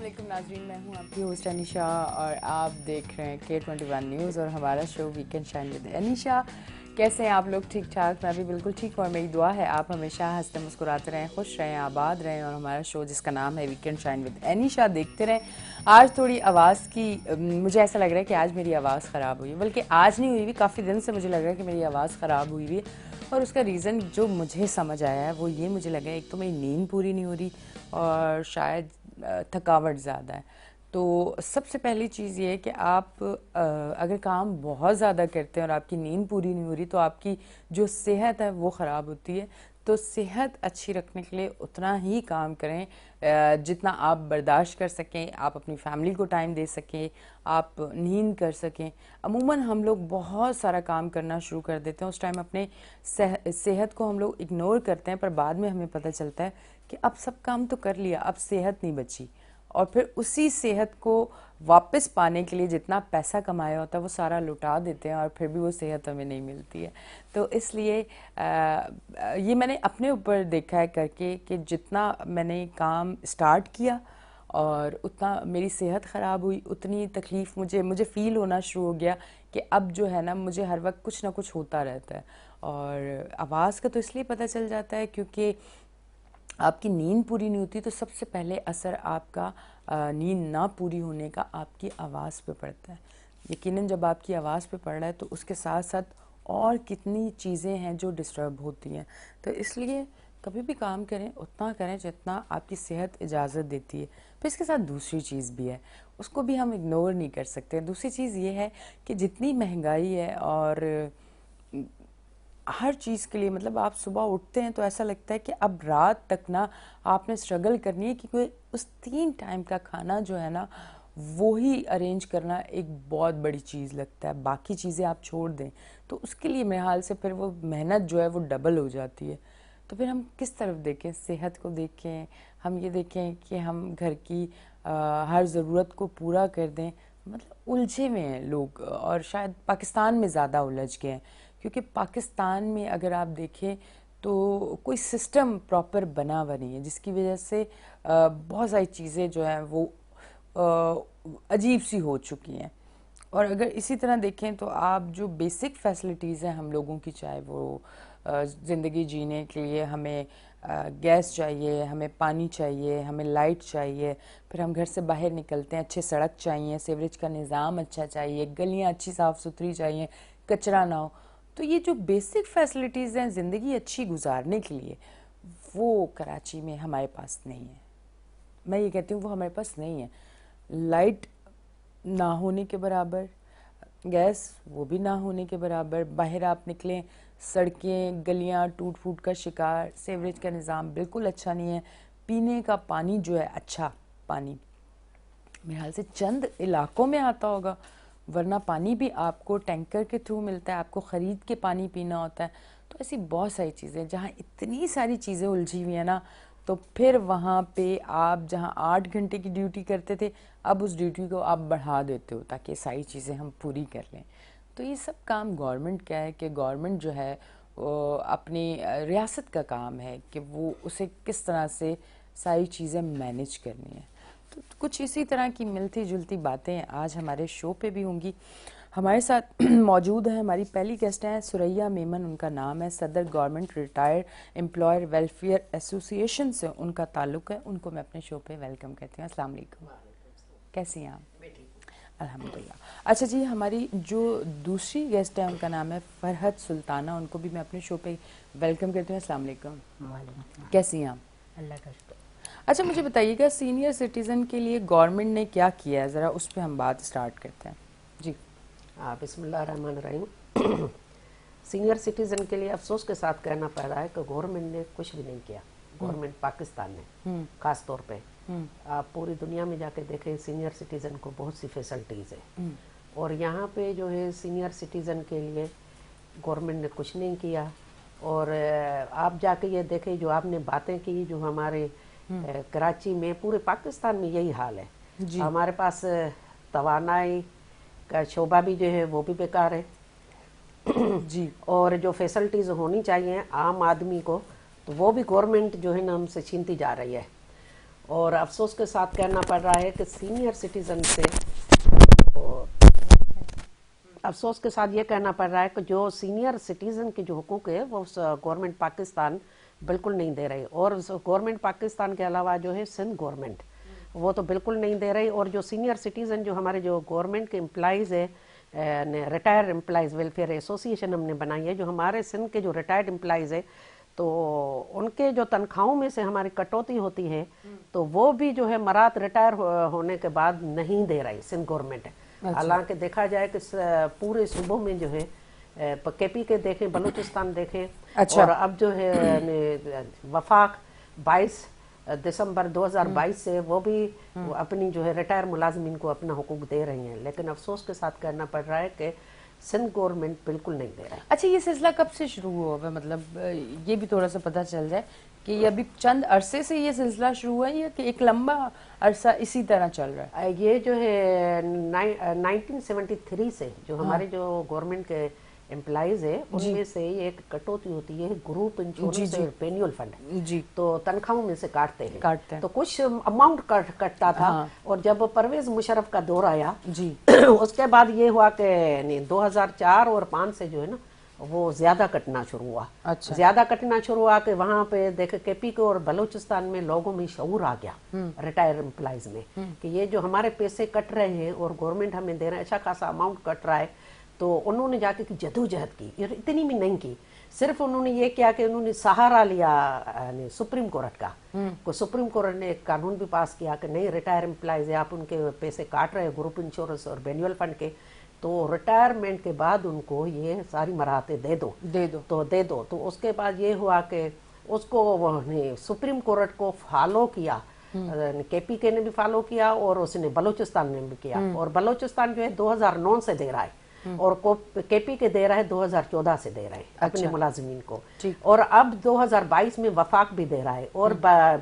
علیکم ناظرین، میں ہوں آپ کی ہوسٹ انیشا اور آپ دیکھ رہے ہیں K21 نیوز اور ہمارا شو ویکینڈ شائن ود انیشا۔ کیسے ہیں آپ لوگ؟ ٹھیک ٹھاک؟ میں بھی بالکل ٹھیک ہوں اور میری دعا ہے آپ ہمیشہ ہنستے مسکراتے رہیں، خوش رہیں، آباد رہیں اور ہمارا شو جس کا نام ہے ویکینڈ شائن ود انیشا دیکھتے رہیں۔ آج تھوڑی آواز کی مجھے ایسا لگ رہا ہے کہ آج میری آواز خراب ہوئی ہے، بلکہ آج نہیں ہوئی ہوئی، کافی دن سے مجھے لگ رہا ہے کہ میری آواز خراب ہوئی ہوئی ہے اور اس کا ریزن جو مجھے سمجھ آیا ہے وہ یہ مجھے لگا ایک تو میری نیند پوری نہیں ہو رہی اور شاید تھکاوٹ زیادہ ہے۔ تو سب سے پہلی چیز یہ ہے کہ آپ اگر کام بہت زیادہ کرتے ہیں اور آپ کی نیند پوری نہیں ہو رہی تو آپ کی جو صحت ہے وہ خراب ہوتی ہے۔ تو صحت اچھی رکھنے کے لیے اتنا ہی کام کریں جتنا آپ برداشت کر سکیں، آپ اپنی فیملی کو ٹائم دے سکیں، آپ نیند کر سکیں۔ عموماً ہم لوگ بہت سارا کام کرنا شروع کر دیتے ہیں، اس ٹائم اپنے صحت کو ہم لوگ اگنور کرتے ہیں، پر بعد میں ہمیں پتہ چلتا ہے کہ اب سب کام تو کر لیا، اب صحت نہیں بچی، اور پھر اسی صحت کو واپس پانے کے لیے جتنا پیسہ کمایا ہوتا ہے وہ سارا لٹا دیتے ہیں اور پھر بھی وہ صحت ہمیں نہیں ملتی ہے۔ تو اس لیے یہ میں نے اپنے اوپر دیکھا ہے کر کے کہ جتنا میں نے کام سٹارٹ کیا اور اتنا میری صحت خراب ہوئی، اتنی تکلیف مجھے فیل ہونا شروع ہو گیا کہ اب جو ہے نا مجھے ہر وقت کچھ نہ کچھ ہوتا رہتا ہے۔ اور آواز کا تو اس لیے پتہ چل جاتا ہے کیونکہ آپ کی نیند پوری نہیں ہوتی تو سب سے پہلے اثر آپ کا نیند نہ پوری ہونے کا آپ کی آواز پہ پڑتا ہے۔ یقیناً جب آپ کی آواز پہ پڑ رہا ہے تو اس کے ساتھ ساتھ اور کتنی چیزیں ہیں جو ڈسٹرب ہوتی ہیں۔ تو اس لیے کبھی بھی کام کریں اتنا کریں جتنا آپ کی صحت اجازت دیتی ہے۔ پھر اس کے ساتھ دوسری چیز بھی ہے، اس کو بھی ہم اگنور نہیں کر سکتے۔ دوسری چیز یہ ہے کہ جتنی مہنگائی ہے اور ہر چیز کے لیے مطلب آپ صبح اٹھتے ہیں تو ایسا لگتا ہے کہ اب رات تک نا آپ نے اسٹرگل کرنی ہے کیونکہ اس 3 ٹائم کا کھانا جو ہے نا وہی ارینج کرنا ایک بہت بڑی چیز لگتا ہے، باقی چیزیں آپ چھوڑ دیں تو اس کے لیے میرے حال سے پھر وہ محنت جو ہے وہ ڈبل ہو جاتی ہے۔ تو پھر ہم کس طرف دیکھیں؟ صحت کو دیکھیں، ہم یہ دیکھیں کہ ہم گھر کی ہر ضرورت کو پورا کر دیں۔ مطلب الجھے ہوئے ہیں لوگ اور شاید پاکستان میں زیادہ الجھ گئے ہیں کیونکہ پاکستان میں اگر آپ دیکھیں تو کوئی سسٹم پراپر بنا ہوا نہیں ہے، جس کی وجہ سے بہت ساری چیزیں جو ہیں وہ عجیب سی ہو چکی ہیں۔ اور اگر اسی طرح دیکھیں تو آپ جو بیسک فیسلٹیز ہیں ہم لوگوں کی، چاہے وہ زندگی جینے کے لیے ہمیں گیس چاہیے، ہمیں پانی چاہیے، ہمیں لائٹ چاہیے، پھر ہم گھر سے باہر نکلتے ہیں اچھے سڑک چاہیے، سیوریج کا نظام اچھا چاہیے، گلیاں اچھی صاف ستھری چاہیے، کچرا نہ ہو۔ تو یہ جو بیسک فیسلٹیز ہیں زندگی اچھی گزارنے کے لیے وہ کراچی میں ہمارے پاس نہیں ہے۔ میں یہ کہتی ہوں وہ ہمارے پاس نہیں ہے۔ لائٹ نہ ہونے کے برابر، گیس وہ بھی نہ ہونے کے برابر، باہر آپ نکلیں سڑکیں گلیاں ٹوٹ پھوٹ کا شکار، سیوریج کا نظام بالکل اچھا نہیں ہے، پینے کا پانی جو ہے اچھا پانی میرے خیال سے چند علاقوں میں آتا ہوگا، ورنہ پانی بھی آپ کو ٹینکر کے تھرو ملتا ہے، آپ کو خرید کے پانی پینا ہوتا ہے۔ تو ایسی بہت ساری چیزیں جہاں اتنی ساری چیزیں الجھی ہوئی ہیں نا، تو پھر وہاں پہ آپ جہاں 8 گھنٹے کی ڈیوٹی کرتے تھے اب اس ڈیوٹی کو آپ بڑھا دیتے ہو تاکہ ساری چیزیں ہم پوری کر لیں۔ تو یہ سب کام گورنمنٹ کا ہے کہ گورنمنٹ جو ہے اپنی ریاست کا کام ہے کہ وہ اسے کس طرح سے ساری چیزیں مینیج کرنی ہیں۔ تو کچھ اسی طرح کی ملتی جلتی باتیں آج ہمارے شو پہ بھی ہوں گی۔ ہمارے ساتھ موجود ہیں ہماری پہلی گیسٹ ہیں ثریا میمن، ان کا نام ہے، صدر گورنمنٹ ریٹائر امپلائر ویلفیئر ایسوسی ایشن سے ان کا تعلق ہے۔ ان کو میں اپنے شو پہ ویلکم کرتی ہوں۔ السلام علیکم، کیسی ہیں آپ؟ الحمدللہ۔ اچھا جی، ہماری جو دوسری گیسٹ ہیں ان کا نام ہے فرحت سلطانہ، ان کو بھی میں اپنے شو پہ ویلکم کرتی ہوں۔ السلام علیکم، کیسی ہیں آپ؟ اللہ کا شکر۔ اچھا مجھے بتائیے گا سینئر سٹیزن کے لیے گورنمنٹ نے کیا کیا ہے، ذرا اس پہ ہم بات سٹارٹ کرتے ہیں جی۔ بسم اللہ الرحمن الرحیم۔ سینئر سٹیزن کے لیے افسوس کے ساتھ کہنا پڑ رہا ہے کہ گورنمنٹ نے کچھ بھی نہیں کیا، گورنمنٹ پاکستان نے خاص طور پہ۔ آپ پوری دنیا میں جا کے دیکھیں سینئر سٹیزن کو بہت سی فیسلٹیز ہیں، اور یہاں پہ جو ہے سینئر سٹیزن کے لیے گورنمنٹ نے کچھ نہیں کیا۔ اور آپ جا کے یہ دیکھیں جو آپ نے باتیں کی، جو ہمارے کراچی میں، پورے پاکستان میں یہی حال ہے۔ ہمارے پاس توانائی کا شعبہ بھی جو ہے وہ بھی بیکار ہے جی، اور جو فیسلٹیز ہونی چاہیے عام آدمی کو تو وہ بھی گورنمنٹ جو ہے نا ہم سے چھینتی جا رہی ہے۔ اور افسوس کے ساتھ کہنا پڑ رہا ہے کہ سینئر سٹیزن سے افسوس کے ساتھ یہ کہنا پڑ رہا ہے کہ جو سینئر سٹیزن کے جو حقوق ہے وہ گورنمنٹ پاکستان بالکل نہیں دے رہی، اور گورنمنٹ پاکستان کے علاوہ جو ہے سندھ گورنمنٹ وہ تو بالکل نہیں دے رہی. اور جو سینئر سٹیزن جو ہمارے جو گورنمنٹ کے امپلائیز ہے، ریٹائر امپلائیز ویلفیئر ایسوسیشن ہم نے بنائی ہے، جو ہمارے سندھ کے جو ریٹائرڈ امپلائیز ہے تو ان کے جو تنخواہوں میں سے ہماری کٹوتی ہوتی ہے تو وہ بھی جو ہے مرات ریٹائر ہونے کے بعد نہیں دے رہی سندھ گورنمنٹ. حالانکہ دیکھا جائے کہ پورے صوبوں میں جو ہے کے پی کے دیکھیں، بلوچستان دیکھیں، اور اب جو ہے وفاق 22 دسمبر 2022 سے وہ بھی اپنی جو ہے ریٹائر ملازمین کو اپنا حقوق دے رہی ہیں، لیکن افسوس کے ساتھ کہنا پڑ رہا ہے کہ سندھ گورنمنٹ بالکل نہیں دے رہا ہے. اچھا، یہ سلسلہ کب سے شروع ہوا ہے؟ مطلب یہ بھی تھوڑا سا پتہ چل جائے کہ یہ ابھی چند عرصے سے یہ سلسلہ شروع ہوا ہے یا کہ ایک لمبا عرصہ اسی طرح چل رہا ہے؟ یہ جو ہے 1973 سے جو ہمارے جو گورنمنٹ کے امپلائیز ہے ان میں سے ایک کٹوتی ہوتی ہے گروپ انشورنس اور پینیول فنڈ، تو تنخواہوں میں سے کاٹتے ہیں تو کچھ اماؤنٹ کٹتا تھا. اور جب پرویز مشرف کا دور آیا اس کے بعد یہ ہوا کہ 2004 اور 5 سے جو ہے نا وہ زیادہ کٹنا شروع ہوا. زیادہ کٹنا شروع ہوا کہ وہاں پہ دیکھ کے پی کو اور بلوچستان میں لوگوں میں شعور آ گیا ریٹائر امپلائیز میں کہ یہ جو ہمارے پیسے کٹ رہے ہیں اور گورنمنٹ ہمیں دے رہے ہیں، اچھا خاصا اماؤنٹ کٹ رہا ہے. تو انہوں نے جا کے جدوجہد کی، اور اتنی بھی نہیں کی، صرف انہوں نے یہ کیا کہ انہوں نے سہارا لیا سپریم کورٹ کا. سپریم کورٹ نے ایک قانون بھی پاس کیا کہ نہیں، ریٹائر امپلائیز ہے، آپ ان کے پیسے کاٹ رہے ہیں گروپ انشورنس اور بینیول فنڈ کے، تو ریٹائرمنٹ کے بعد ان کو یہ ساری مراحتیں دے دو. تو اس کے بعد یہ ہوا کہ اس کو سپریم کورٹ کو فالو کیا، کے پی کے نے بھی فالو کیا اور اس نے بلوچستان نے بھی کیا. اور بلوچستان جو ہے 2009 سے دے رہا ہے اور کے پی کے دے رہا ہے 2014 سے دے رہے ہیں اپنے ملازمین کو. اور اب 2022 میں وفاق بھی دے رہا ہے. اور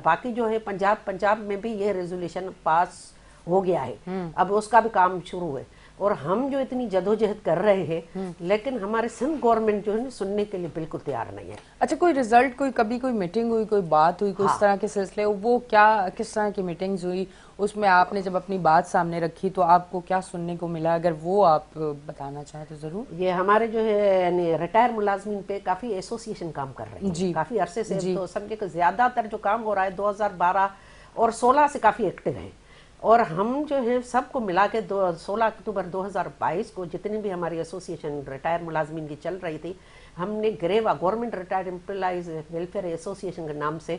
باقی جو ہے پنجاب میں بھی یہ ریزولیشن پاس ہو گیا ہے، اب اس کا بھی کام شروع ہے. اور ہم جو اتنی جدوجہد کر رہے ہیں لیکن ہمارے سندھ گورنمنٹ جو ہے سننے کے لیے بالکل تیار نہیں ہے. اچھا، کوئی ریزلٹ، کبھی کوئی میٹنگ ہوئی، کوئی بات ہوئی، کوئی اس طرح کے سلسلے، وہ کیا، کس طرح کی میٹنگز ہوئی؟ اس میں آپ نے جب اپنی بات سامنے رکھی تو آپ کو کیا سننے کو ملا؟ اگر وہ آپ بتانا چاہیں تو ضرور. یہ ہمارے جو ہے ریٹائر ملازمین پہ کافی ایسوسیشن کام کر رہے ہیں کافی عرصے سے. تو سمجھے کہ زیادہ تر جو کام ہو رہا ہے 2012 اور 16 سے کافی ایکٹیو ہیں. اور ہم جو ہے سب کو ملا کے 16 اکتوبر 2022 کو جتنی بھی ہماری ایسوسیشن ریٹائر ملازمین کی چل رہی تھی، ہم نے گریوا government retired employees welfare association کے نام سے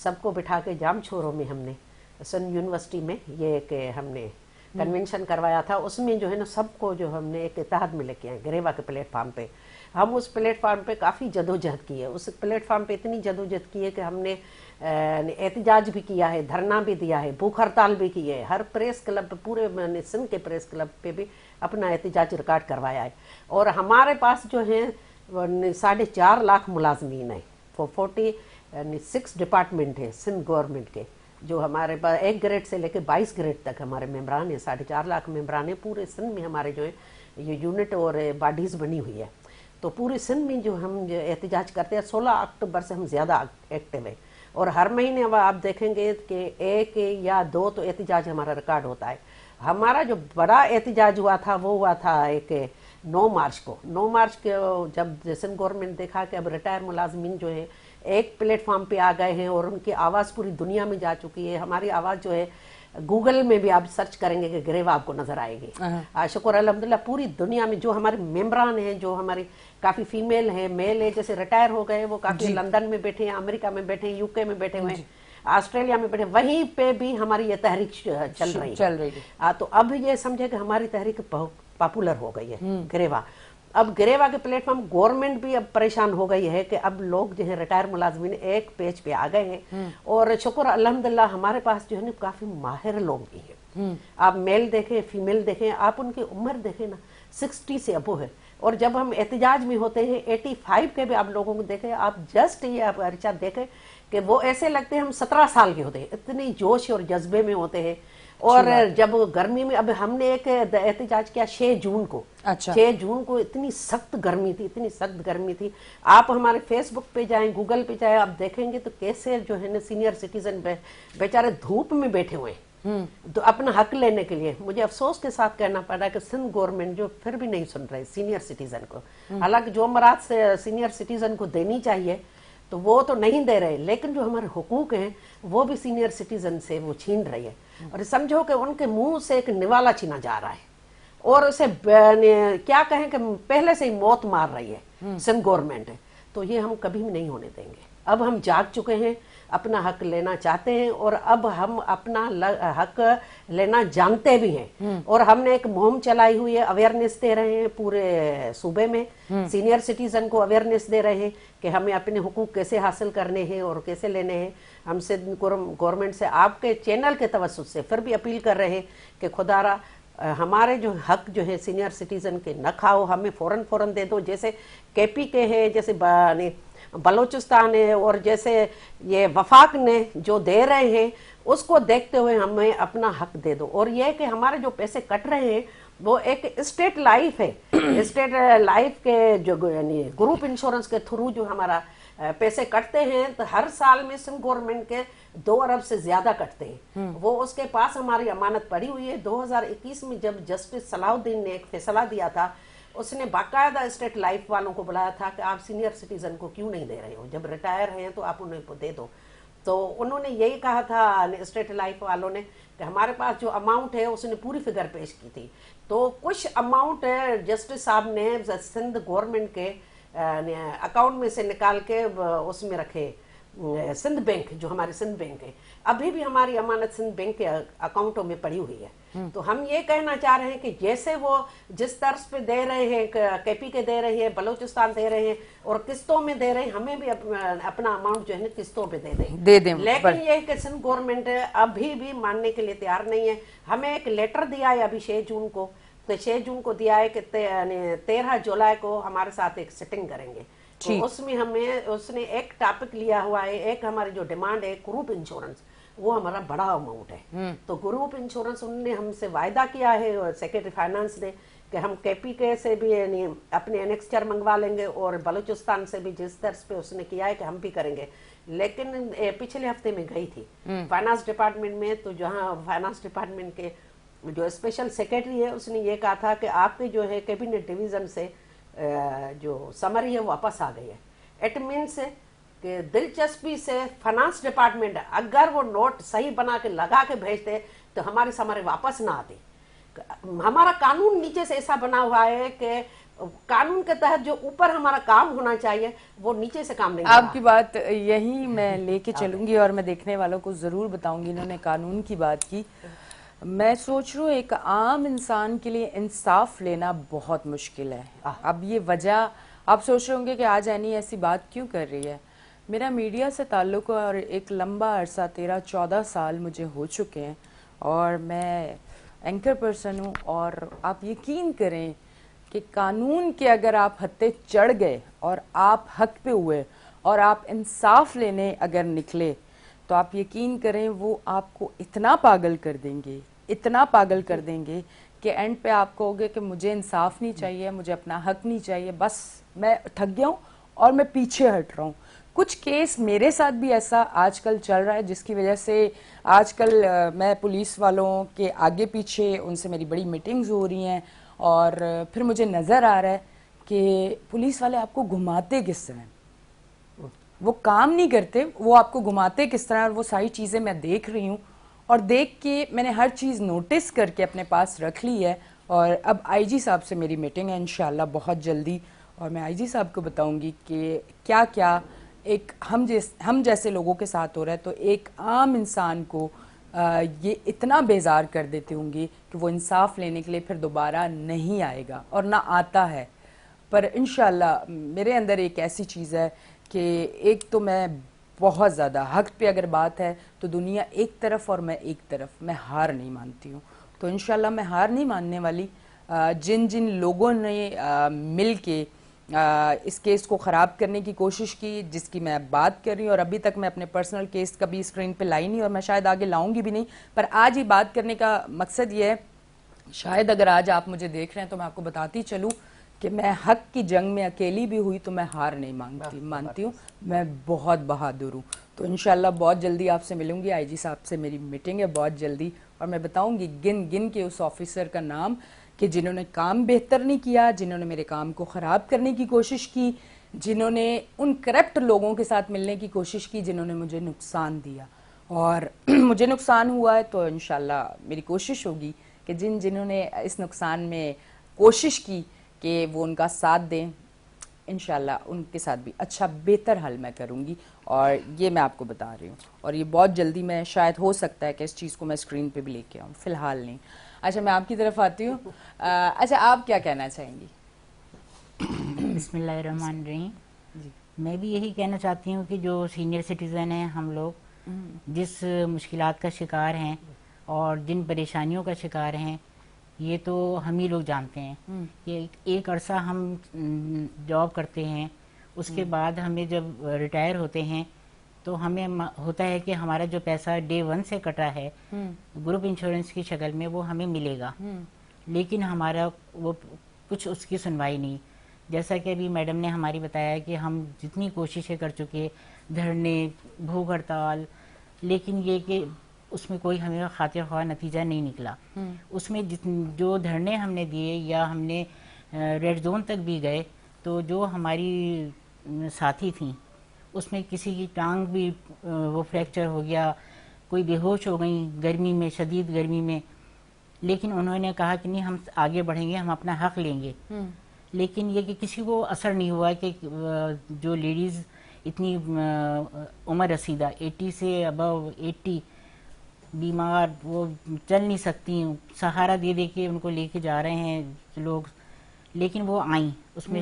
سب کو بٹھا کے جام چھوروں میں ہم نے سندھ یونیورسٹی میں یہ کہ ہم نے کنونشن کروایا تھا. اس میں جو ہے نا سب کو جو ہم نے ایک اتحاد میں لے کے آئے گریوا کے پلیٹ فارم پہ. ہم اس پلیٹ فارم پہ کافی جدوجہد کی ہے. اس پلیٹ فارم پہ اتنی جدوجہد کی ہے کہ ہم نے احتجاج بھی کیا ہے، دھرنا بھی دیا ہے، بھوک ہڑتال بھی کی ہے. ہر پریس کلب، پورے سندھ کے پریس کلب پہ بھی اپنا احتجاج ریکارڈ کروایا ہے. اور ہمارے پاس جو ہے 4.5 لاکھ ملازمین ہیں، 46 ڈپارٹمنٹ ہیں سندھ گورنمنٹ کے، جو ہمارے پاس 1 گریڈ سے لے کے 22 گریڈ تک ہمارے ممبران ہیں. 4.5 لاکھ ممبران ہیں. پورے سندھ میں ہمارے جو ہے یہ یونٹ اور باڈیز بنی ہوئی ہے. تو پورے سندھ میں جو ہم احتجاج کرتے ہیں 16 اکتوبر سے ہم زیادہ ایکٹیو ہیں. اور ہر مہینے اب آپ دیکھیں گے کہ 1 یا 2 تو احتجاج ہمارا ریکارڈ ہوتا ہے. ہمارا جو بڑا احتجاج ہوا تھا وہ ہوا تھا ایک 9 مارچ کو. 9 مارچ کو جب سندھ گورنمنٹ دیکھا کہ اب ریٹائر ملازمین جو ہے ایک پلیٹ فارم پہ آ گئے ہیں اور ان کی آواز پوری دنیا میں جا چکی ہے. ہماری آواز جو ہے گوگل میں بھی آپ سرچ کریں گے کہ گریوا آپ کو نظر آئے گی. شکر الحمدللہ پوری دنیا میں جو ہمارے ممبران ہیں، جو ہماری کافی فیمیل ہیں، میل ہے، جیسے ریٹائر ہو گئے وہ کافی لندن میں بیٹھے ہیں، امریکہ میں بیٹھے ہیں، یو کے میں بیٹھے ہوئے ہیں، آسٹریلیا میں بیٹھے، وہیں پہ بھی ہماری یہ تحریک چل رہی ہے. تو اب یہ سمجھے کہ ہماری تحریک پاپولر ہو گئی ہے گریوا. اب گریوا کے پلیٹ فارم گورنمنٹ بھی اب پریشان ہو گئی ہے کہ اب لوگ جو ہے ریٹائر ملازمین ایک پیج پہ آ گئے ہیں. اور شکر الحمدللہ ہمارے پاس جو ہے نا کافی ماہر لوگ بھی ہیں. آپ میل دیکھیں، فیمیل دیکھیں، آپ ان کی عمر دیکھیں نا 60 سے ابو ہے. اور جب ہم احتجاج میں ہوتے ہیں 85 کے بھی آپ لوگوں کو دیکھیں, آپ جسٹ یہ آپ ارچہ دیکھیں کہ وہ ایسے لگتے ہیں ہم 17 سال کے ہوتے ہیں, اتنی جوش اور جذبے میں ہوتے ہیں. اور جب گرمی میں, اب ہم نے ایک احتجاج کیا 6 جون کو, 6 جون کو اتنی سخت گرمی تھی, اتنی سخت گرمی تھی. آپ ہمارے فیس بک پہ جائیں, گوگل پہ جائیں, آپ دیکھیں گے تو کیسے جو ہے نا سینئر سٹیزن بیچارے دھوپ میں بیٹھے ہوئے ہیں تو اپنا حق لینے کے لیے. مجھے افسوس کے ساتھ کہنا پڑ رہا ہے کہ سندھ گورنمنٹ جو پھر بھی نہیں سن رہے سینئر سٹیزن کو. حالانکہ جو امراض سے سینئر سٹیزن کو دینی چاہیے تو وہ تو نہیں دے رہے, لیکن جو ہمارے حقوق ہیں وہ بھی سینئر سٹیزن سے وہ چھین رہی ہے. اور سمجھو کہ ان کے منہ سے ایک نوالا چھینا جا رہا ہے اور اسے کیا کہیں کہ پہلے سے ہی موت مار رہی ہے سندھ گورنمنٹ. تو یہ ہم کبھی بھی نہیں ہونے دیں گے. اب ہم جاگ چکے ہیں, اپنا حق لینا چاہتے ہیں, اور اب ہم اپنا حق لینا جانتے بھی ہیں. اور ہم نے ایک مہم چلائی ہوئی ہے, اویئرنیس دے رہے ہیں پورے صوبے میں, سینئر سٹیزن کو اویئرنیس دے رہے ہیں کہ ہمیں اپنے حقوق کیسے حاصل کرنے ہیں اور کیسے لینے ہیں. ہم سے گورنمنٹ سے آپ کے چینل کے توسط سے پھر بھی اپیل کر رہے ہیں کہ خدا را ہمارے جو حق جو ہے سینئر سٹیزن کے نہ کھاؤ, ہمیں فوراً دے دو. جیسے کے پی کے ہے, جیسے بلوچستان ہے, اور جیسے یہ وفاق نے جو دے رہے ہیں اس کو دیکھتے ہوئے ہمیں اپنا حق دے دو. اور یہ کہ ہمارے جو پیسے کٹ رہے ہیں وہ ایک اسٹیٹ لائف ہے, اسٹیٹ لائف کے جو یعنی گروپ انشورنس کے تھرو جو ہمارا پیسے کٹتے ہیں, تو ہر سال میں سندھ گورنمنٹ کے 2 ارب سے زیادہ کٹتے ہیں. وہ اس کے پاس ہماری امانت پڑی ہوئی ہے. 2021 میں جب جسٹس صلاح الدین نے ایک فیصلہ دیا تھا, اس نے باقاعدہ اسٹیٹ لائف والوں کو بلایا تھا کہ آپ سینئر سٹیزن کو کیوں نہیں دے رہے ہو, جب ریٹائر ہیں تو آپ انہیں دے دو. تو انہوں نے یہی کہا تھا اسٹیٹ لائف والوں نے کہ ہمارے پاس جو اماؤنٹ ہے اس نے پوری فگر پیش کی تھی. تو کچھ اماؤنٹ جسٹس صاحب نے سندھ گورنمنٹ کے اکاؤنٹ میں سے نکال کے اس میں رکھے, سندھ بینک جو ہمارے سندھ بینک ہے, ابھی بھی ہماری امانت سندھ بینک کے اکاؤنٹوں میں پڑی ہوئی ہے. تو ہم یہ کہنا چاہ رہے ہیں کہ جیسے وہ جس طرز پہ دے رہے ہیں, کے پی کے دے رہی ہے, بلوچستان دے رہے ہیں, اور قسطوں میں دے رہے ہیں, ہمیں بھی اپنا اماؤنٹ جو ہے نا قسطوں پہ دے دیں. لیکن یہ کہ سندھ گورنمنٹ ابھی بھی ماننے کے لیے تیار نہیں ہے. ہمیں ایک لیٹر دیا ہے ابھی 6 جون کو, تو 6 جون کو دیا ہے کہ 13 جولائی کو ہمارے ساتھ ایک سٹنگ کریں گے. تو اس میں اس نے ایک ٹاپک لیا ہوا ہے, ایک ہماری جو ڈیمانڈ ہے گروپ انشورنس, وہ ہمارا بڑا اماؤنٹ ہے. تو گروپ انشورنس انہوں نے ہم سے وعدہ کیا ہے, سیکرٹری فائنانس نے, کہ ہم کے پی کے سے بھی یعنی اپنے انیکسچر منگوا لیں گے, اور بلوچستان سے بھی جس طرز پہ اس نے کیا ہے کہ ہم بھی کریں گے. لیکن پچھلے ہفتے میں گئی تھی فائنانس ڈپارٹمنٹ میں, تو جہاں فائنانس ڈپارٹمنٹ کے جو اسپیشل سیکرٹری ہے اس نے یہ کہا تھا کہ آپ کے جو ہے کیبنٹ ڈویژن سے جو سمری ہے واپس آ گئی ہے. اٹ مینس کہ دلچسپی سے فائنانس ڈپارٹمنٹ اگر وہ نوٹ صحیح بنا کے لگا کے بھیجتے تو ہماری سمری واپس نہ آتی. ہمارا قانون نیچے سے ایسا بنا ہوا ہے کہ قانون کے تحت جو اوپر ہمارا کام ہونا چاہیے وہ نیچے سے کام نہیں ہو رہا. آپ کی بات یہی میں لے کے چلوں گی, اور میں دیکھنے والوں کو ضرور بتاؤں گی. انہوں نے قانون کی بات کی, میں سوچ رہا ہوں ایک عام انسان کے لیے انصاف لینا بہت مشکل ہے. اب یہ وجہ آپ سوچ رہے ہوں گے کہ آج اینی ایسی بات کیوں کر رہی ہے. میرا میڈیا سے تعلق ہے اور ایک لمبا عرصہ 13-14 سال مجھے ہو چکے ہیں, اور میں اینکر پرسن ہوں. اور آپ یقین کریں کہ قانون کے اگر آپ ہتھے چڑھ گئے اور آپ حق پہ ہوئے اور آپ انصاف لینے اگر نکلے, تو آپ یقین کریں وہ آپ کو اتنا پاگل کر دیں گے, اتنا پاگل کر دیں گے کہ اینڈ پہ آپ کہو گے کہ مجھے انصاف نہیں چاہیے, مجھے اپنا حق نہیں چاہیے, بس میں تھک گیا ہوں اور میں پیچھے ہٹ رہا ہوں. کچھ کیس میرے ساتھ بھی ایسا آج کل چل رہا ہے, جس کی وجہ سے آج کل میں پولیس والوں کے آگے پیچھے ان سے میری بڑی میٹنگز ہو رہی ہیں, اور پھر مجھے نظر آ رہا ہے کہ پولیس والے آپ کو گھماتے کس طرح, وہ کام نہیں کرتے, وہ آپ کو گھماتے کس طرح. اور وہ ساری چیزیں میں دیکھ رہی ہوں, اور دیکھ کے میں نے ہر چیز نوٹس کر کے اپنے پاس رکھ لی ہے. اور اب آئی جی صاحب سے میری میٹنگ ہے انشاءاللہ بہت جلدی, اور میں آئی جی صاحب کو بتاؤں گی کہ کیا کیا ایک ہم جیسے لوگوں کے ساتھ ہو رہا ہے. تو ایک عام انسان کو یہ اتنا بیزار کر دیتے ہوں گے کہ وہ انصاف لینے کے لیے پھر دوبارہ نہیں آئے گا, اور نہ آتا ہے. پر انشاءاللہ میرے اندر ایک ایسی چیز ہے کہ ایک تو میں بہت زیادہ حق پہ اگر بات ہے تو دنیا ایک طرف اور میں ایک طرف, میں ہار نہیں مانتی ہوں. تو انشاءاللہ میں ہار نہیں ماننے والی. جن جن لوگوں نے مل کے اس کیس کو خراب کرنے کی کوشش کی، جس کی میں بات کر رہی ہوں، اور ابھی تک میں اپنے پرسنل کیس کبھی اسکرین پہ لائی نہیں اور میں شاید آگے لاؤں گی بھی نہیں، پر آج ہی بات کرنے کا مقصد یہ ہے، شاید اگر آج آپ مجھے دیکھ رہے ہیں تو میں آپ کو بتاتی چلوں کہ میں حق کی جنگ میں اکیلی بھی ہوئی تو میں ہار نہیں مانتی ہوں، میں بہت بہادر ہوں. تو انشاءاللہ بہت جلدی آپ سے ملوں گی، آئی جی صاحب سے میری میٹنگ ہے بہت جلدی، اور میں بتاؤں گی گن گن کے اس آفیسر کا نام کہ جنہوں نے کام بہتر نہیں کیا، جنہوں نے میرے کام کو خراب کرنے کی کوشش کی، جنہوں نے ان کرپٹ لوگوں کے ساتھ ملنے کی کوشش کی جنہوں نے مجھے نقصان دیا. اور مجھے نقصان ہوا ہے تو انشاءاللہ میری کوشش ہوگی کہ جنہوں نے اس نقصان میں کوشش کی کہ وہ ان کا ساتھ دیں، انشاءاللہ ان کے ساتھ بھی اچھا بہتر حل میں کروں گی، اور یہ میں آپ کو بتا رہی ہوں، اور یہ بہت جلدی میں شاید ہو سکتا ہے کہ اس چیز کو میں اسکرین پہ بھی لے کے آؤں، فی الحال نہیں. اچھا میں آپ کی طرف آتی ہوں. اچھا آپ کیا کہنا چاہیں گی؟ بسم اللہ الرحمن الرحیم. جی میں بھی یہی کہنا چاہتی ہوں کہ جو سینئر سٹیزن ہیں ہم لوگ جس مشکلات کا شکار ہیں اور جن پریشانیوں کا شکار ہیں، یہ تو ہم ہی لوگ جانتے ہیں کہ ایک عرصہ ہم جاب کرتے ہیں، اس کے بعد ہمیں جب ریٹائر ہوتے ہیں تو ہمیں ہوتا ہے کہ ہمارا جو پیسہ ڈے 1 سے کٹا ہے گروپ انشورنس کی شکل میں وہ ہمیں ملے گا، لیکن ہمارا وہ کچھ اس کی سنوائی نہیں. جیسا کہ ابھی میڈم نے ہماری بتایا کہ ہم جتنی کوششیں کر چکے، دھرنے، بھوک ہڑتال، لیکن یہ کہ اس میں کوئی ہمیں خاطر خواہ نتیجہ نہیں نکلا. اس میں جو دھرنے ہم نے دیے یا ہم نے ریڈ زون تک بھی گئے تو جو ہماری ساتھی تھیں اس میں کسی کی ٹانگ بھی وہ فریکچر ہو گیا، کوئی بے ہوش ہو گئی گرمی میں، شدید گرمی میں، لیکن انہوں نے کہا کہ نہیں ہم آگے بڑھیں گے، ہم اپنا حق لیں گے. لیکن یہ کہ کسی کو اثر نہیں ہوا کہ جو لیڈیز اتنی عمر رسیدہ 80 سے ابو 80 بیمار، وہ چل نہیں سکتی، سہارا دے دے کے ان کو لے کے جا رہے ہیں لوگ، لیکن وہ آئیں، اس میں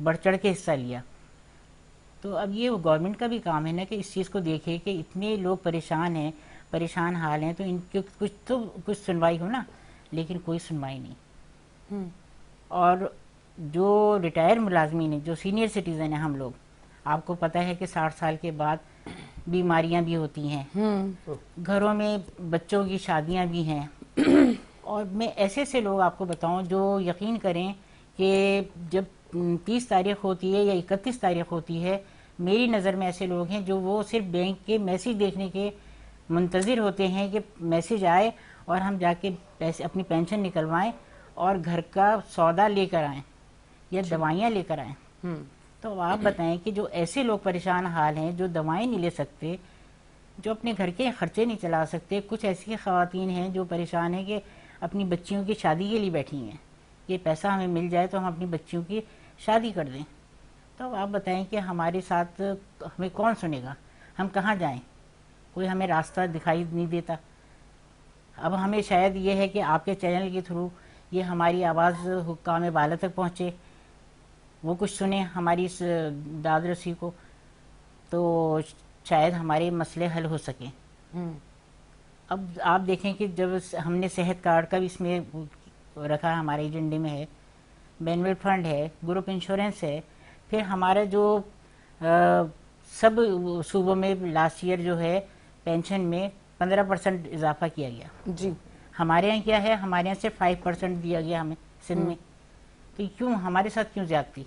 بڑھ چڑھ کے حصہ لیا. تو اب یہ گورنمنٹ کا بھی کام ہے نا کہ اس چیز کو دیکھے کہ اتنے لوگ پریشان ہیں، پریشان حال ہیں، تو ان کی کچھ سنوائی ہو نا، لیکن کوئی سنوائی نہیں. اور جو ریٹائر ملازمین ہیں، جو سینئر سٹیزن ہیں ہم لوگ، آپ کو پتہ ہے کہ 60 سال کے بعد بیماریاں بھی ہوتی ہیں، گھروں میں بچوں کی شادیاں بھی ہیں، اور میں ایسے ایسے لوگ آپ کو بتاؤں جو یقین کریں کہ جب 30 تاریخ ہوتی ہے یا 31 تاریخ ہوتی ہے، میری نظر میں ایسے لوگ ہیں جو وہ صرف بینک کے میسج دیکھنے کے منتظر ہوتے ہیں کہ میسج آئے اور ہم جا کے پیسے اپنی پینشن نکلوائیں اور گھر کا سودا لے کر آئیں یا دوائیاں لے کر آئیں. تو آپ بتائیں کہ جو ایسے لوگ پریشان حال ہیں، جو دوائیں نہیں لے سکتے، جو اپنے گھر کے خرچے نہیں چلا سکتے، کچھ ایسی خواتین ہیں جو پریشان ہیں کہ اپنی بچیوں کی شادی کے لیے بیٹھی ہیں، یہ پیسہ ہمیں مل جائے تو ہم اپنی بچیوں کی شادی کر دیں. تو آپ بتائیں کہ ہمارے ساتھ ہمیں کون سنے گا، ہم کہاں جائیں، کوئی ہمیں راستہ دکھائی نہیں دیتا. اب ہمیں شاید یہ ہے کہ آپ کے چینل کے تھرو یہ ہماری آواز حکام بالا تک پہنچے، وہ کچھ سنیں ہماری اس داد رسی کو، تو شاید ہمارے مسئلے حل ہو سکیں. اب آپ دیکھیں کہ جب ہم نے صحت کارڈ کا بھی اس میں رکھا، ہمارے ایجنڈے میں ہے، بینول فنڈ ہے، گروپ انشورنس ہے، پھر ہمارا جو سب صوبوں میں لاسٹ ایئر جو ہے پینشن میں 15% اضافہ کیا گیا. جی ہمارے یہاں کیا ہے، ہمارے یہاں صرف 5% دیا گیا ہمیں سندھ میں. تو کیوں ہمارے ساتھ کیوں زیادتی؟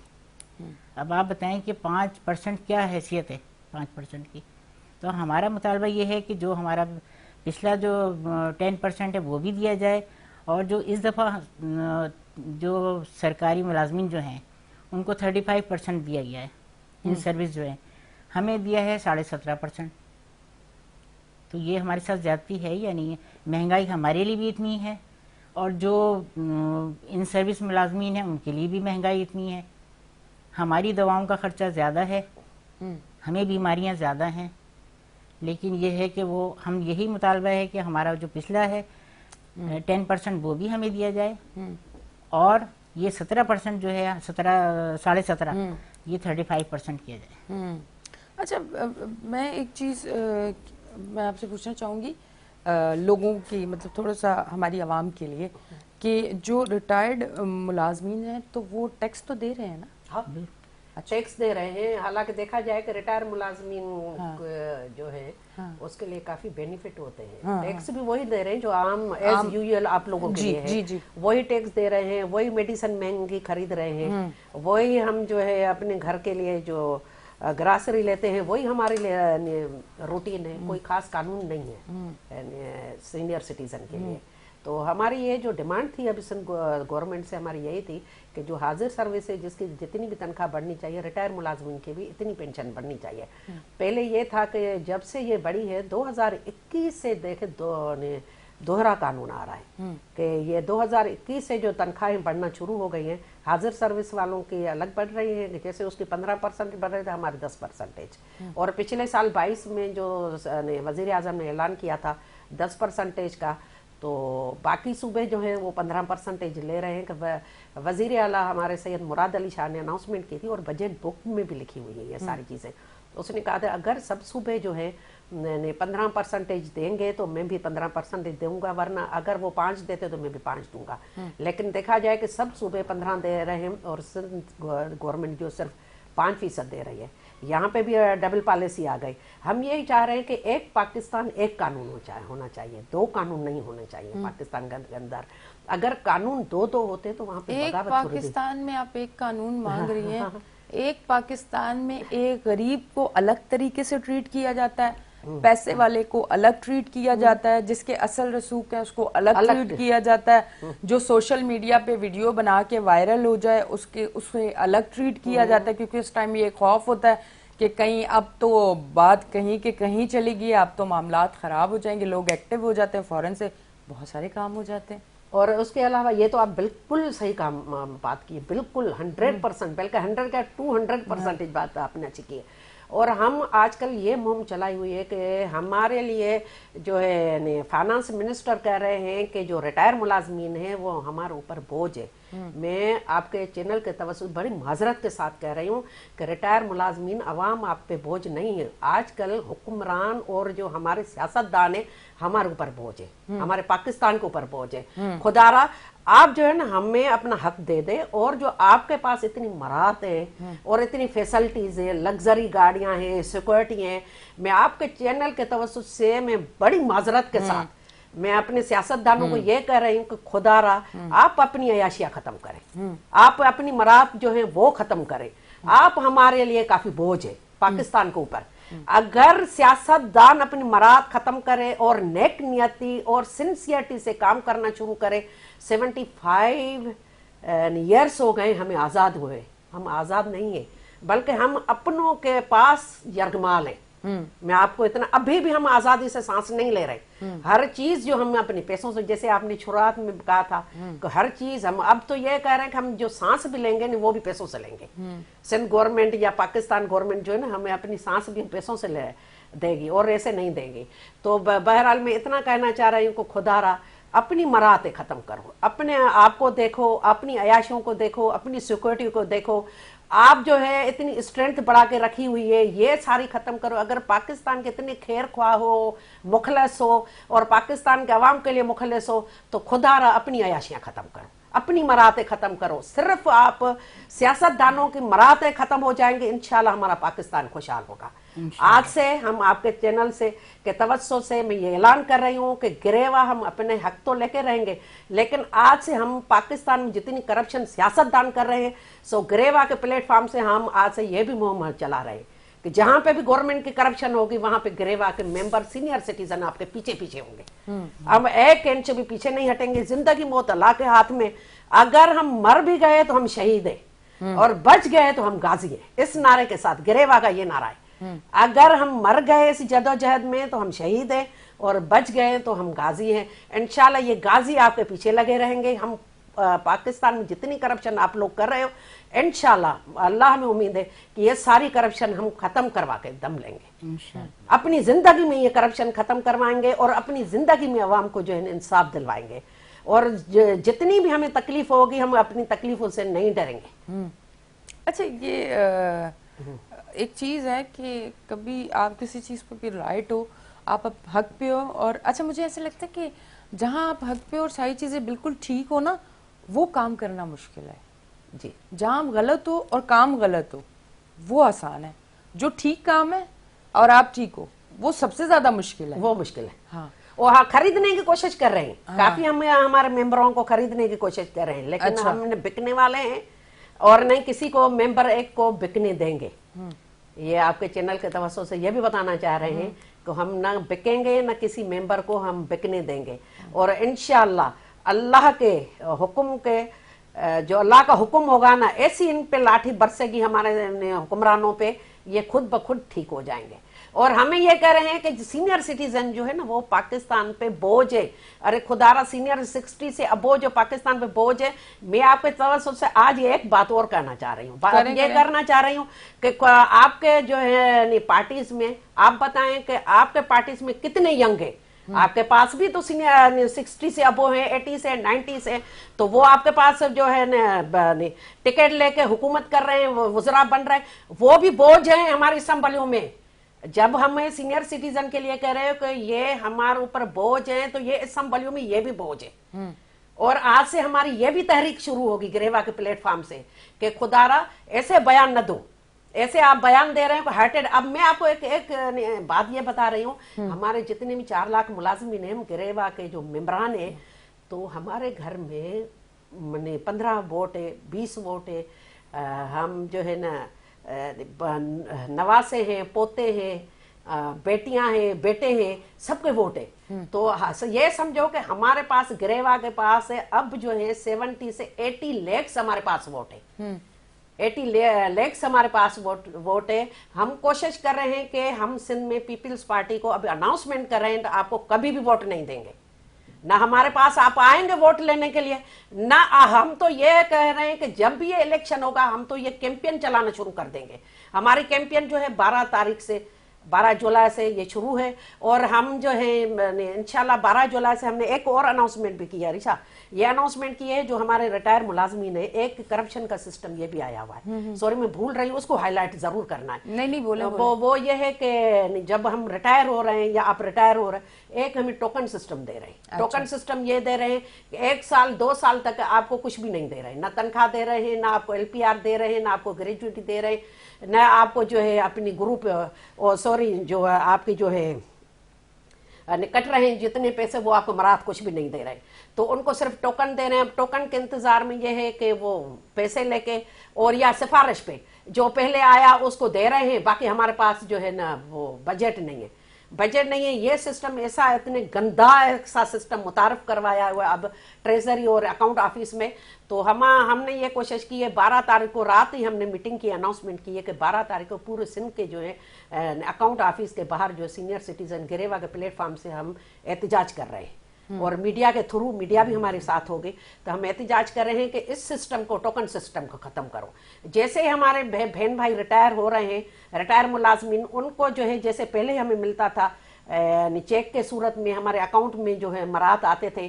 اب آپ بتائیں کہ 5% کیا حیثیت ہے 5% کی. تو ہمارا مطالبہ یہ ہے کہ جو ہمارا پچھلا جو 10% ہے وہ بھی دیا جائے، اور جو اس دفعہ جو سرکاری ملازمین جو ہیں ان کو 35% دیا گیا ہے ان سروس جو ہے، ہمیں دیا ہے 17.5%. تو یہ ہمارے ساتھ زیادتی ہے یا نہیں ہے؟ مہنگائی ہمارے لیے بھی اتنی ہے، اور جو ان سروس ملازمین ہیں ان کے لیے بھی مہنگائی اتنی ہے. ہماری دواؤں کا خرچہ زیادہ ہے، ہمیں بیماریاں زیادہ ہیں، لیکن یہ ہے کہ وہ ہم یہی مطالبہ ہے کہ ہمارا جو پچھلا ہے 10% وہ بھی ہمیں دیا جائے، اور یہ 17% جو ہے 17.5% یہ 35% کیا جائے. اچھا میں ایک چیز میں آپ سے پوچھنا چاہوں گی لوگوں کی مطلب تھوڑا سا ہماری عوام کے لیے کہ جو ریٹائرڈ ملازمین ہیں تو وہ ٹیکس تو دے رہے ہیں نا؟ ہاں ٹیکس دے رہے ہیں. حالانکہ دیکھا جائے کہ ریٹائر ملازمین جو ہے اس کے لیے کافی بینیفٹ ہوتے ہیں. ٹیکس بھی وہی دے رہے ہیں جو عام ایز یوزل آپ لوگوں کے لیے ہے, وہی ٹیکس دے رہے ہیں, وہی میڈیسن مہنگی خرید رہے ہیں, وہی ہم جو ہے اپنے گھر کے لیے جو گراسری لیتے ہیں وہی ہمارے لیے روٹین ہے. کوئی خاص قانون نہیں ہے سینئر سٹیزن کے لیے. تو ہماری یہ جو ڈیمانڈ تھی ابھی گورنمنٹ سے ہماری یہی تھی کہ جو حاضر سروس ہے جس کی جتنی بھی تنخواہ بڑھنی چاہیے, ریٹائر ملازمین کی بھی اتنی پینشن بڑھنی چاہیے. پہلے یہ تھا کہ جب سے یہ بڑھی ہے 2021 سے دیکھے دوہرا قانون آ رہا ہے کہ یہ 2021 سے جو تنخواہیں بڑھنا شروع ہو گئی ہیں. حاضر سروس والوں کی الگ بڑھ رہی ہیں, جیسے اس کی 15% بڑھ رہے تھے, ہمارے 10%. اور پچھلے سال 22 میں جو وزیر اعظم نے اعلان کیا تھا 10% کا, تو باقی صوبے جو ہیں وہ 15% لے رہے ہیں. کہ وزیر اعلیٰ ہمارے سید مراد علی شاہ نے اناؤنسمنٹ کی تھی اور بجٹ بک میں بھی لکھی ہوئی ہے یہ ساری چیزیں. اس نے کہا تھا اگر سب صوبے جو ہیں 15% دیں گے تو میں بھی 15% دوں گا, ورنہ اگر وہ 5 دیتے تو میں بھی 5 دوں گا. لیکن دیکھا جائے کہ سب صوبے 15 دے رہے ہیں اور گورنمنٹ جو صرف 5% دے رہی ہے. یہاں پہ بھی ڈبل پالیسی آ گئی. ہم یہی چاہ رہے ہیں کہ ایک پاکستان ایک قانون ہونا چاہیے, 2 قانون نہیں ہونے چاہیے پاکستان کے اندر. اگر قانون 2 ہوتے تو وہاں پہ ایک پاکستان میں آپ ایک قانون مانگ رہی ہیں, ایک پاکستان میں ایک غریب کو الگ طریقے سے ٹریٹ کیا جاتا ہے, پیسے والے کو الگ ٹریٹ کیا جاتا ہے, جس کے اصل رسوخ ہے اس کو الگ ٹریٹ کیا جاتا ہے, جو سوشل میڈیا پہ ویڈیو بنا کے وائرل ہو جائے اسے الگ ٹریٹ کیا جاتا ہے, کیونکہ اس ٹائم یہ خوف ہوتا ہے کہ کہیں اب تو بات کہیں کہ کہیں چلی گئی, اب تو معاملات خراب ہو جائیں گے, لوگ ایکٹیو ہو جاتے ہیں, فوراً سے بہت سارے کام ہو جاتے ہیں. اور اس کے علاوہ یہ تو آپ بالکل صحیح کام بات کی, بالکل 100%, بلکہ 100 کا 200% بات آپ نے اچھی کی ہے. اور ہم آج کل یہ مہم چلائی ہوئی ہے کہ ہمارے لیے جو ہے فائنانس منسٹر کہہ رہے ہیں کہ جو ریٹائر ملازمین ہیں وہ ہمارے اوپر بوجھ ہے. میں آپ کے چینل کے توسط بڑی معذرت کے ساتھ کہہ رہی ہوں کہ ریٹائر ملازمین عوام آپ پہ بوجھ نہیں ہے. آج کل حکمران اور جو ہمارے سیاستدان ہیں ہمارے اوپر بوجھ ہے, ہمارے پاکستان کے اوپر بوجھ ہے. خدا را آپ جو ہے نا ہمیں اپنا حق دے دے, اور جو آپ کے پاس اتنی مراحت ہے اور اتنی فیسلٹیز ہے, لگژری گاڑیاں ہیں, سیکورٹی ہیں, میں آپ کے چینل کے توسط سے میں بڑی معذرت کے ساتھ میں اپنے سیاستدانوں کو یہ کہہ رہی ہوں کہ خدا را آپ اپنی عیاشیاں ختم کریں, آپ اپنی مراحت جو ہیں وہ ختم کریں. آپ ہمارے لیے کافی بوجھ ہے پاکستان کے اوپر. اگر سیاستدان اپنی مراحت ختم کرے اور نیک نیتی اور سنسیئرٹی سے کام کرنا شروع کرے. 75 ایئرس ہو گئے ہمیں آزاد ہوئے, ہم آزاد نہیں ہیں بلکہ ہم اپنوں کے پاس یرغمال ہیں. میں آپ کو اتنا, ابھی بھی ہم آزادی سے سانس نہیں لے رہے. ہر چیز جو ہم اپنے پیسوں سے, جیسے آپ نے شروعات میں کہا تھا کہ ہر چیز ہم اب تو یہ کہہ رہے ہیں کہ ہم جو سانس بھی لیں گے وہ بھی پیسوں سے لیں گے. سندھ گورنمنٹ یا پاکستان گورنمنٹ جو ہے نا ہمیں اپنی سانس بھی پیسوں سے دے گی اور ایسے نہیں دیں گی. تو بہرحال میں اتنا کہنا چاہ رہی ہوں کہ خدا را اپنی مراحتیں ختم کرو, اپنے آپ کو دیکھو, اپنی عیاشیوں کو دیکھو, اپنی سیکورٹی کو دیکھو. آپ جو ہے اتنی اسٹرینتھ بڑھا کے رکھی ہوئی ہے یہ ساری ختم کرو. اگر پاکستان کے اتنے خیر خواہ ہو, مخلص ہو اور پاکستان کے عوام کے لیے مخلص ہو تو خدا را اپنی عیاشیاں ختم کرو, اپنی مراحتیں ختم کرو. صرف آپ سیاستدانوں کی مراحتیں ختم ہو جائیں گے انشاءاللہ ہمارا پاکستان خوشحال ہوگا. آج سے ہم آپ کے چینل سے کے توسط سے میں یہ اعلان کر رہی ہوں کہ گریوا ہم اپنے حق تو لے کے رہیں گے, لیکن آج سے ہم پاکستان میں جتنی کرپشن سیاستدان کر رہے ہیں سو گریوا کے پلیٹ فارم سے ہم آج سے یہ بھی مہم چلا رہے ہیں کہ جہاں پہ بھی گورنمنٹ کی کرپشن ہوگی وہاں پہ گریوا کے ممبر سینئر سٹیزن آپ کے پیچھے پیچھے ہوں گے. ہم ایک انچ بھی پیچھے نہیں ہٹیں گے. زندگی موت اللہ کے ہاتھ میں, اگر ہم مر بھی گئے تو ہم شہید ہیں اور بچ گئے تو ہم غازی ہیں. اس نعرے کے ساتھ گریوا کا یہ نعرہ ہے, اگر ہم مر گئے اس جدوجہد میں تو ہم شہید ہیں اور بچ گئے تو ہم غازی ہیں. انشاءاللہ یہ غازی آپ کے پیچھے لگے رہیں گے. ہم پاکستان میں جتنی کرپشن آپ لوگ کر رہے ہو انشاءاللہ اللہ ہمیں امید ہے کہ یہ ساری کرپشن ہم ختم کروا کے دم لیں گے. اپنی زندگی میں یہ کرپشن ختم کروائیں گے اور اپنی زندگی میں عوام کو جو ہے انصاف دلوائیں گے. اور جتنی بھی ہمیں تکلیف ہوگی ہم اپنی تکلیفوں سے نہیں ڈریں گے. اچھا یہ ایک چیز ہے کہ کبھی آپ کسی چیز پر بھی رائٹ ہو, آپ اب حق پہ ہو. اور اچھا مجھے ایسا لگتا ہے کہ جہاں آپ حق پہ اور ساری چیزیں بالکل ٹھیک ہو نا, وہ کام کرنا مشکل ہے. جی, جہاں غلط ہو اور کام غلط ہو وہ آسان ہے. جو ٹھیک کام ہے اور آپ ٹھیک ہو وہ سب سے زیادہ مشکل ہے. وہ مشکل ہے. ہاں, وہ خریدنے کی کوشش کر رہے ہیں, کافی ہم ہمارے ممبروں کو خریدنے کی کوشش کر رہے ہیں, لیکن ہم نے بکنے والے ہیں اور نہیں کسی کو ممبر ایک کو بکنے دیں گے. یہ آپ کے چینل کے توسط سے یہ بھی بتانا چاہ رہے ہیں کہ ہم نہ بکیں گے نہ کسی ممبر کو ہم بکنے دیں گے. اور انشاءاللہ اللہ کے حکم کے, جو اللہ کا حکم ہوگا نا, ایسی ان پہ لاٹھی برسے گی ہمارے حکمرانوں پہ, یہ خود بخود ٹھیک ہو جائیں گے. اور ہمیں یہ کہہ رہے ہیں کہ سینئر سٹیزن جو ہے نا وہ پاکستان پہ بوجھ ہے. ارے خدا را, سینئر 60 سے ابو جو پاکستان پہ بوجھ ہے. میں آپ کے توسط سے آج ایک بات اور کہنا چاہ رہی ہوں, یہ کرنا چاہ رہی ہوں کہ آپ کے جو ہے پارٹیز میں آپ بتائیں کہ آپ کے پارٹیز میں کتنے ینگ ہیں. آپ کے پاس بھی تو 60 سے ابو ہیں, 80 سے 90 سے, تو وہ آپ کے پاس جو ہے ٹکٹ لے کے حکومت کر رہے ہیں, وزراء بن رہے ہیں, وہ بھی بوجھ ہیں ہماری اسمبلیوں میں. جب ہمیں سینئر سٹیزن کے لیے کہہ رہے ہو کہ یہ ہمارے اوپر بوجھ ہیں, تو یہ اسمبلیوں میں یہ بھی بوجھ ہے. اور آج سے ہماری یہ بھی تحریک شروع ہوگی گریوا کے پلیٹ فارم سے کہ خدا را ایسے بیان نہ دو, ایسے آپ بیان دے رہے ہیں ہارٹیڈ. اب میں آپ کو ایک بات یہ بتا رہی ہوں, ہمارے جتنے بھی 4 لاکھ ملازمین ہیں گریوا کے جو ممبران ہیں, تو ہمارے گھر میں 15 ووٹ ہے, 20 ووٹ ہے. ہم جو ہے نا نواسے ہیں, پوتے ہیں, بیٹیاں ہیں, بیٹے ہیں, سب کے ووٹ ہیں. تو یہ سمجھو کہ ہمارے پاس گریوا کے پاس اب جو ہے 70 سے 80 لیکس ہمارے پاس ووٹ ہے. 80 لیکس ہمارے پاس ووٹ ہے. ہم کوشش کر رہے ہیں کہ ہم سندھ میں پیپلز پارٹی کو ابھی اناؤنسمنٹ کر رہے ہیں, تو آپ کو کبھی بھی ووٹ نہیں دیں گے, نہ ہمارے پاس آپ آئیں گے ووٹ لینے کے لیے, نہ ہم تو یہ کہہ رہے ہیں کہ جب بھی یہ الیکشن ہوگا ہم تو یہ کیمپین چلانا شروع کر دیں گے. ہماری کیمپین جو ہے 12 جولائی سے یہ شروع ہے. اور ہم جو ہے انشاءاللہ 12 جولائی سے ہم نے ایک اور اناؤنسمنٹ بھی کیا. رشا, یہ اناؤنسمنٹ کی ہے جو ہمارے ریٹائر ملازمین ہے, ایک کرپشن کا سسٹم یہ بھی آیا ہوا ہے. سوری میں بھول رہی ہوں, اس کو ہائی لائٹ ضرور کرنا ہے. نہیں بولے وہ یہ ہے کہ جب ہم ریٹائر ہو رہے ہیں یا آپ ریٹائر ہو رہے ہیں, ایک ہمیں ٹوکن سسٹم دے رہے ہیں. ٹوکن سسٹم یہ دے رہے ہیں کہ 1 سال 2 سال تک آپ کو کچھ بھی نہیں دے رہے ہیں, نہ تنخواہ دے رہے ہیں, نہ آپ کو LPR دے رہے ہیں, نہ آپ کو گریجویٹی دے رہے ہیں, نہ آپ کو جو ہے اپنی گروپ جو آپ کی جو ہے کٹ رہے ہیں جتنے پیسے, وہ آپ کو مراد کچھ بھی نہیں دے رہے. تو ان کو صرف ٹوکن دے رہے ہیں. ٹوکن کے انتظار میں یہ ہے کہ وہ پیسے لے کے اور یا سفارش پہ جو پہلے آیا اس کو دے رہے ہیں. باقی ہمارے پاس جو ہے نا وہ بجٹ نہیں ہے. یہ سسٹم ایسا اتنے گندا ایسا سسٹم متعارف کروایا ہوا اب ٹریزری اور اکاؤنٹ آفس میں. تو ہم نے یہ کوشش کی ہے, 12 تاریخ کو رات ہی ہم نے میٹنگ کی, اناؤنسمنٹ کی ہے کہ 12 تاریخ کو پورے سندھ کے جو ہے اکاؤنٹ آفس کے باہر جو سینئر سٹیزن گریوا کے پلیٹ فارم سے ہم احتجاج کر رہے ہیں. اور میڈیا کے تھرو, میڈیا بھی ہمارے ساتھ ہوگی, تو ہم احتجاج کر رہے ہیں کہ اس سسٹم کو, ٹوکن سسٹم کو ختم کرو. جیسے ہمارے بہن بھائی ریٹائر ہو رہے ہیں, ریٹائر ملازمین, ان کو جو ہے جیسے پہلے ہمیں ملتا تھا چیک کے صورت میں ہمارے اکاؤنٹ میں جو ہے مراد آتے تھے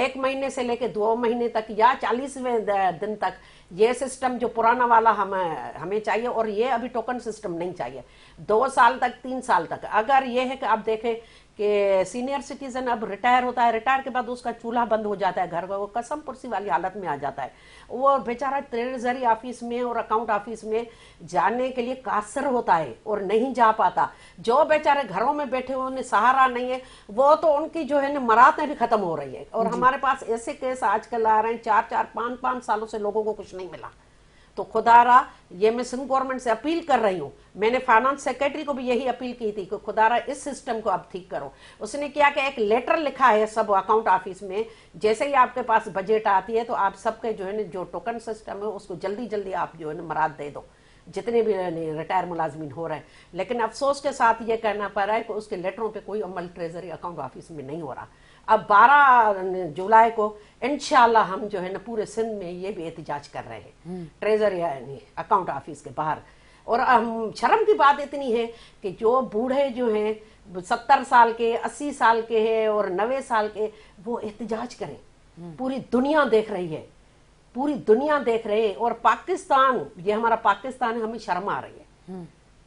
1 مہینے سے لے کے 2 مہینے تک یا 40ویں دن تک, یہ سسٹم جو پرانا والا ہمیں چاہیے. اور یہ ابھی ٹوکن سسٹم نہیں چاہیے. 2 سال تک 3 سال تک اگر یہ ہے کہ آپ دیکھیں کہ سینئر سٹیزن اب ریٹائر ہوتا ہے, ریٹائر کے بعد اس کا چولہا بند ہو جاتا ہے گھر کا, وہ قسم پرسی والی حالت میں آ جاتا ہے. وہ بیچارہ ٹریزری آفس میں اور اکاؤنٹ آفس میں جانے کے لیے قاصر ہوتا ہے اور نہیں جا پاتا. جو بیچارے گھروں میں بیٹھے ہوئے انہیں سہارا نہیں ہے, وہ تو ان کی جو ہے مراتیں بھی ختم ہو رہی ہے. اور ہمارے پاس ایسے کیس آج کل آ رہے ہیں 4-4 5 سالوں سے لوگوں کو کچھ نہیں ملا. تو خدا را, یہ میں سندھ گورنمنٹ سے اپیل کر رہی ہوں. میں نے فائنانس سیکریٹری کو بھی یہی اپیل کی تھی کہ خدا را اس سسٹم کو اب ٹھیک کرو. اس نے کیا کہ ایک لیٹر لکھا ہے سب اکاؤنٹ آفس میں, جیسے ہی آپ کے پاس بجٹ آتی ہے تو آپ سب کے جو ہے جو ٹوکن سسٹم ہے اس کو جلدی آپ جو ہے مراد دے دو, جتنے بھی ریٹائر ملازمین ہو رہے ہیں. لیکن افسوس کے ساتھ یہ کہنا پڑ رہا ہے کہ اس کے لیٹروں پہ کوئی عمل ٹریزری اکاؤنٹ آفس میں نہیں ہو رہا. اب 12 جولائی کو انشاءاللہ ہم جو ہے نا پورے سندھ میں یہ بھی احتجاج کر رہے ہیں ٹریزری اکاؤنٹ آفس کے باہر. اور شرم کی بات اتنی ہے کہ جو بوڑھے جو ہیں 70 سال کے, 80 سال کے ہیں اور 90 سال کے, وہ احتجاج کریں. پوری دنیا دیکھ رہی ہے, پوری دنیا دیکھ رہے ہیں. اور پاکستان, یہ ہمارا پاکستان ہے, ہمیں شرم آ رہی ہے.